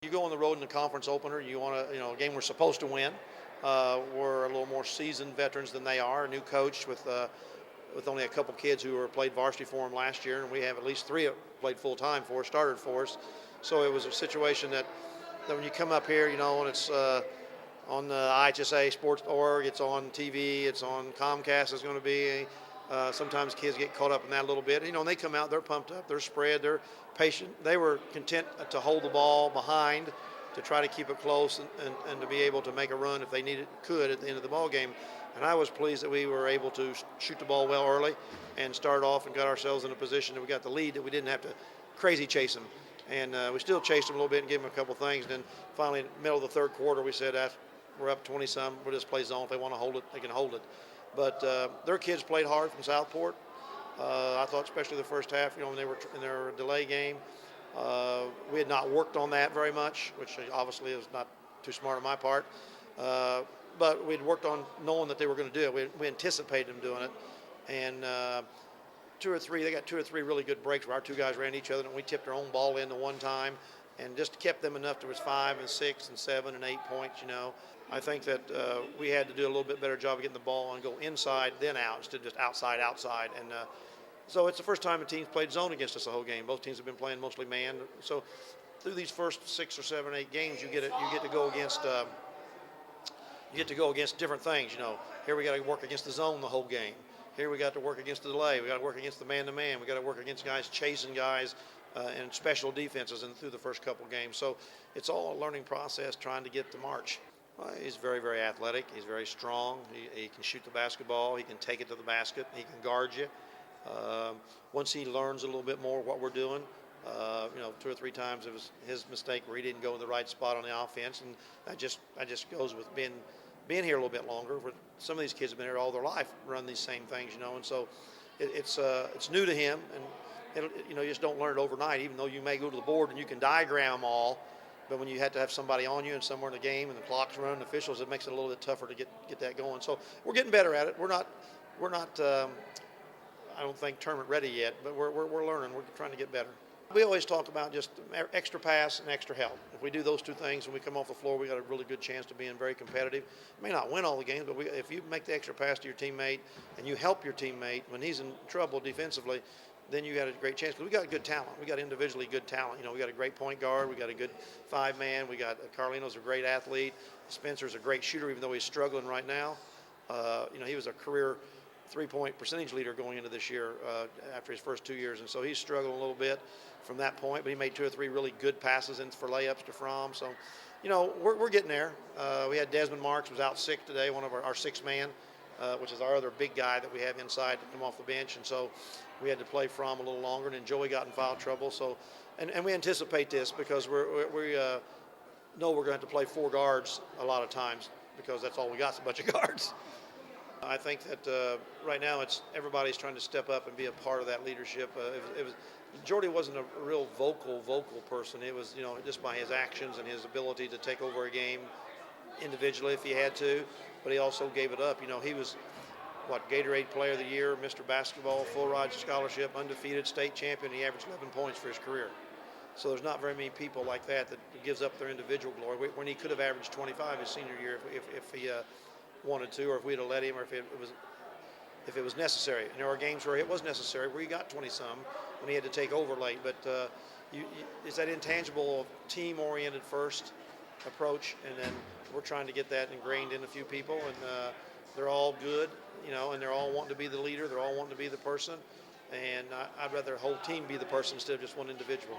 You go on the road in the conference opener, you want to, a game we're supposed to win. We're a little more seasoned veterans than they are. A new coach with only a couple kids who played varsity for him last year, and we have at least three that played full time for us, started for us. So it was a situation that when you come up here, and it's on the IHSA Sports.org, it's on TV, it's on Comcast, it's going to be. Sometimes kids get caught up in that a little bit. And they come out, they're pumped up, they're spread, they're patient. They were content to hold the ball behind to try to keep it close and to be able to make a run if they could at the end of the ball game. And I was pleased that we were able to shoot the ball well early and start off and got ourselves in a position that we got the lead, that we didn't have to crazy chase them. And we still chased them a little bit and gave them a couple things. And then finally, in the middle of the third quarter, we said, we're up 20-some, we'll just play zone. If they want to hold it, they can hold it. But their kids played hard from Southport. I thought especially the first half, when they were in their delay game, we had not worked on that very much, which obviously is not too smart on my part. But we'd worked on knowing that they were going to do it. We anticipated them doing it. And they got two or three really good breaks where our two guys ran each other, and we tipped our own ball in the one time and just kept them enough. There was 5 and 6 and 7 and 8 points, I think that we had to do a little bit better job of getting the ball and go inside then out instead of just outside. And so it's the first time a team's played zone against us the whole game. Both teams have been playing mostly man. So through these first 6 or 7 or 8 games, you get to go against different things. Here we got to work against the zone the whole game. Here we got to work against the delay. We got to work against the man-to-man. We got to work against guys chasing guys and special defenses through the first couple games. So it's all a learning process trying to get to March. He's very, very athletic. He's very strong. He can shoot the basketball. He can take it to the basket. He can guard you. Once he learns a little bit more what we're doing, 2 or 3 times it was his mistake where he didn't go in the right spot on the offense, and that just goes with being here a little bit longer. Some of these kids have been here all their life, run these same things, and so it's new to him, and you just don't learn it overnight. Even though you may go to the board and you can diagram them all, but when you have to have somebody on you and somewhere in the game and the clock's running, officials, it makes it a little bit tougher to get that going. So we're getting better at it. We're not. I don't think tournament ready yet, but we're learning. We're trying to get better. We always talk about just extra pass and extra help. If we do those 2 things when we come off the floor, we got a really good chance to being very competitive. We may not win all the games, but if you make the extra pass to your teammate and you help your teammate when he's in trouble defensively, then you got a great chance. Because we got good talent. We got individually good talent. We got a great point guard. We got a good 5-man. We got Carlino's a great athlete. Spencer's a great shooter, even though he's struggling right now. He was a career 3-point percentage leader going into this year after his first 2 years, and so he's struggling a little bit from that point, but he made 2 or 3 really good passes in for layups to Fromm. So, we're getting there. We had Desmond Marks was out sick today, one of our 6-man, which is our other big guy that we have inside to come off the bench, and so we had to play Fromm a little longer, and then Joey got in foul trouble. So, and we anticipate this because we know we're going to have to play 4 guards a lot of times because that's all we got is a bunch of guards. I think that right now everybody's trying to step up and be a part of that leadership. Jordy wasn't a real vocal person. It was just by his actions and his ability to take over a game individually if he had to, but he also gave it up. He was Gatorade Player of the Year, Mr. Basketball, full ride scholarship, undefeated state champion. He averaged 11 points for his career. So there's not very many people like that gives up their individual glory when he could have averaged 25 his senior year if he wanted to, or if we'd have let him, or if it was necessary. And there are games where it was necessary, where he got 20-some when he had to take over late. But it's that intangible team-oriented first approach, and then we're trying to get that ingrained in a few people, and they're all good, and they're all wanting to be the leader. They're all wanting to be the person, and I'd rather the whole team be the person instead of just one individual.